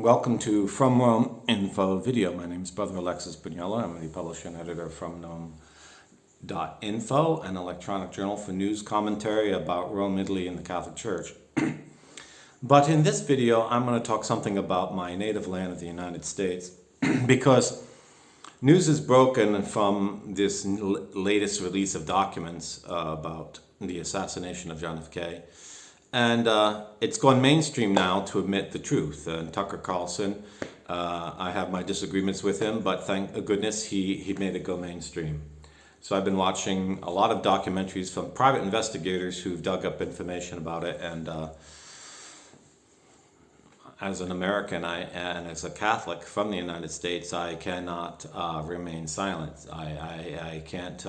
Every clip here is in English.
Welcome to From Rome Info video. My name is Brother Alexis Bugnella. I'm the publisher and editor of FromRome.info, an electronic journal for news commentary about Rome, Italy, and the Catholic Church. But in this video, I'm going to talk something about my native land of the United States, because news is broken from this latest release of documents about the assassination of John F. K. And it's gone mainstream now to admit the truth. And Tucker Carlson, I have my disagreements with him, but thank goodness he made it go mainstream. So I've been watching a lot of documentaries from private investigators who've dug up information about it. And as an American and as a Catholic from the United States, I cannot remain silent. I can't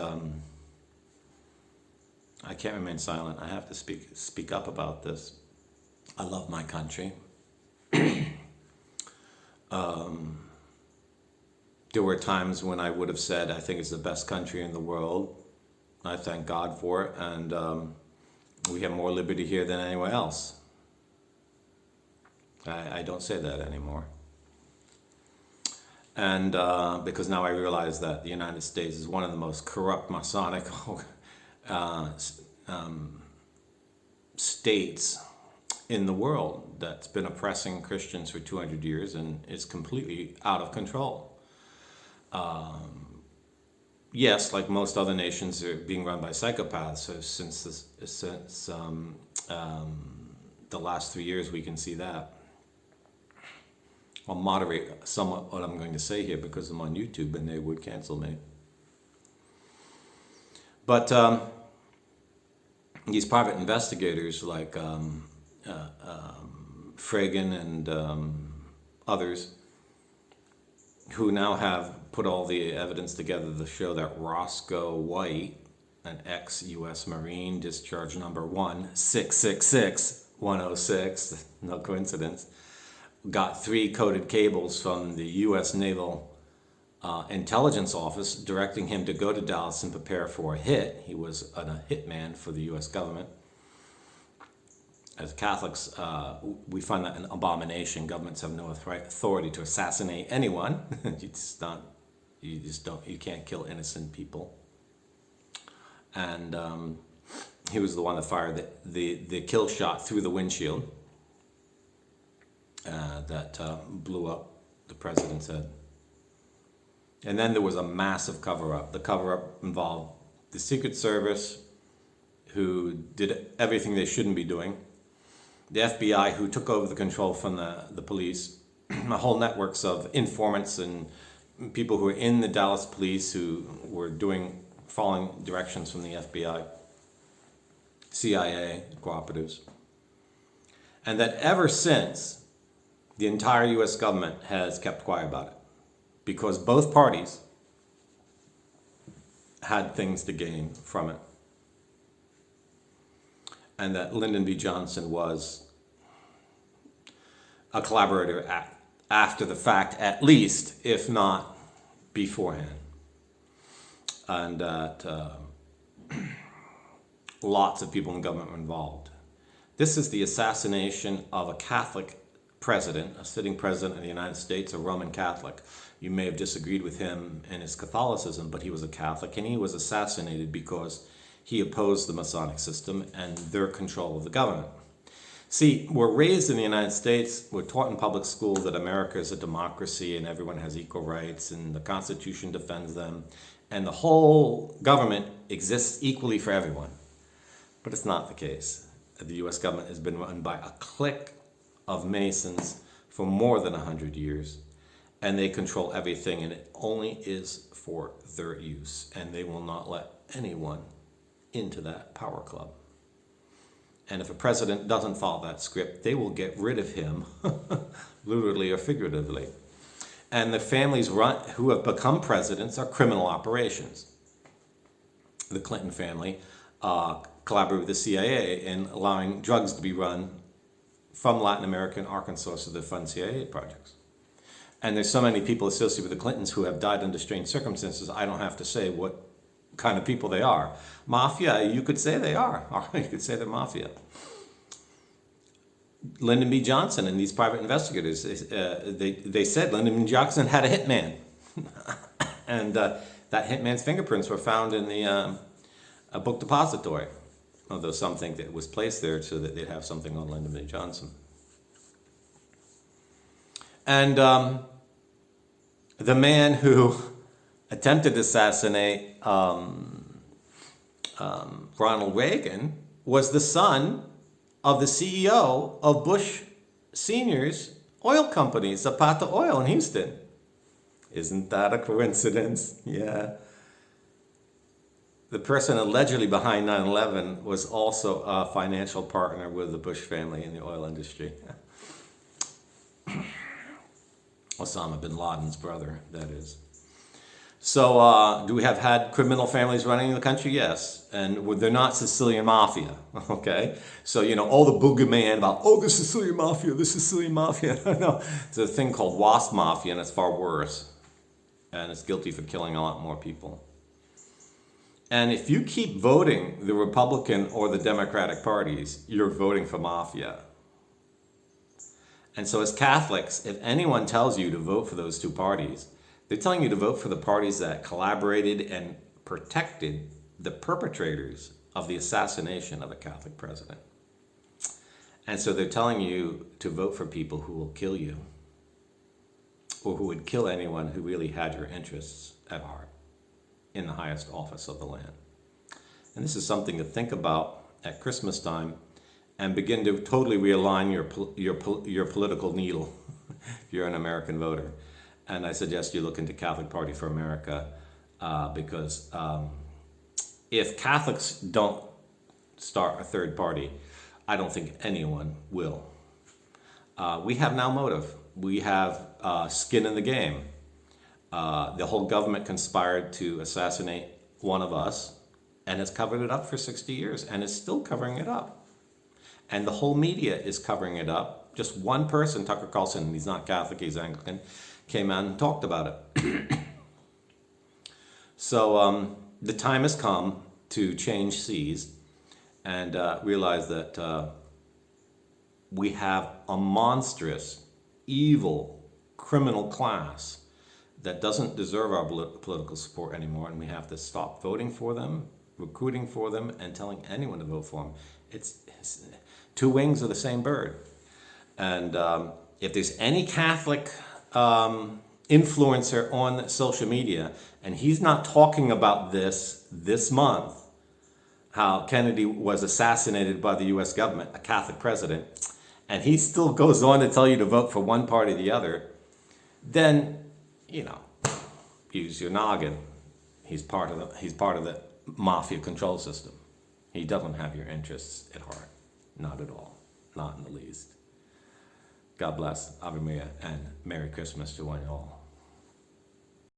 remain silent. I have to speak up about this. I love my country. There were times when I would have said, I think it's the best country in the world. I thank God for it, and we have more liberty here than anywhere else. I don't say that anymore. And because now I realize that the United States is one of the most corrupt Masonic states in the world that's been oppressing Christians for 200 years and is completely out of control. Yes, like most other nations, they're being run by psychopaths. So since the last 3 years, we can see that. I'll moderate somewhat what I'm going to say here because I'm on YouTube and they would cancel me. But these private investigators like Fragan and others who now have put all the evidence together to show that Roscoe White, an ex-U.S. Marine, discharge number 1666106, no coincidence, got 3 coded cables from the U.S. Naval Intelligence Office directing him to go to Dallas and prepare for a hit. He was a hitman for the U.S. government. As Catholics, we find that an abomination. Governments have no authority to assassinate anyone. You can't kill innocent people. And he was the one that fired the kill shot through the windshield that blew up the president's head. And then there was a massive cover-up. The cover-up involved the Secret Service, who did everything they shouldn't be doing, the FBI, who took over the control from the police, the whole networks of informants and people who were in the Dallas police who were following directions from the FBI, CIA, cooperatives. And that ever since, the entire U.S. government has kept quiet about it, because both parties had things to gain from it. And that Lyndon B. Johnson was a collaborator after the fact, at least, if not beforehand. And that lots of people in government were involved. This is the assassination of a Catholic president, a sitting president of the United States, a Roman Catholic. You may have disagreed with him in his Catholicism, but he was a Catholic, and he was assassinated because he opposed the Masonic system and their control of the government. See, we're raised in the United States, we're taught in public school that America is a democracy and everyone has equal rights and the Constitution defends them, and the whole government exists equally for everyone. But it's not the case. The U.S. government has been run by a clique of Masons for more than 100 years, and they control everything, and it only is for their use, and they will not let anyone into that power club. And if a president doesn't follow that script, they will get rid of him, literally or figuratively. And the families who have become presidents are criminal operations. The Clinton family collaborated with the CIA in allowing drugs to be run from Latin America and Arkansas to fund CIA projects. And there's so many people associated with the Clintons who have died under strange circumstances, I don't have to say what kind of people they are. Mafia, you could say they are. Or you could say they're mafia. Lyndon B. Johnson and these private investigators, they said Lyndon B. Johnson had a hitman. And that hitman's fingerprints were found in the a book depository. Although some think that it was placed there so that they'd have something on Lyndon B. Johnson. And the man who attempted to assassinate Ronald Reagan was the son of the CEO of Bush Sr.'s oil company, Zapata Oil in Houston. Isn't that a coincidence? Yeah. The person allegedly behind 9/11 was also a financial partner with the Bush family in the oil industry. Osama bin Laden's brother, that is. So, do we have had criminal families running the country? Yes. And they're not Sicilian mafia, okay? So, all the boogeyman about, the Sicilian mafia, the Sicilian mafia. No, it's a thing called wasp mafia, and it's far worse. And it's guilty for killing a lot more people. And if you keep voting the Republican or the Democratic parties, you're voting for mafia. And so as Catholics, if anyone tells you to vote for those two parties, they're telling you to vote for the parties that collaborated and protected the perpetrators of the assassination of a Catholic president. And so they're telling you to vote for people who will kill you, or who would kill anyone who really had your interests at heart in the highest office of the land. And this is something to think about at Christmas time and begin to totally realign your political needle if you're an American voter. And I suggest you look into Catholic Party for America because if Catholics don't start a third party, I don't think anyone will. We have now motive. We have skin in the game. The whole government conspired to assassinate one of us and has covered it up for 60 years and is still covering it up. And the whole media is covering it up. Just one person, Tucker Carlson, he's not Catholic, he's Anglican, came out and talked about it. So the time has come to change seas and realize that we have a monstrous, evil, criminal class that doesn't deserve our political support anymore, and we have to stop voting for them, recruiting for them, and telling anyone to vote for them. It's two wings of the same bird. And if there's any Catholic influencer on social media, and he's not talking about this month, how Kennedy was assassinated by the U.S. government, a Catholic president, and he still goes on to tell you to vote for one party or the other, then, use your noggin. He's part of the mafia control system. He doesn't have your interests at heart. Not at all. Not in the least. God bless. Ave Maria, and Merry Christmas to one and all.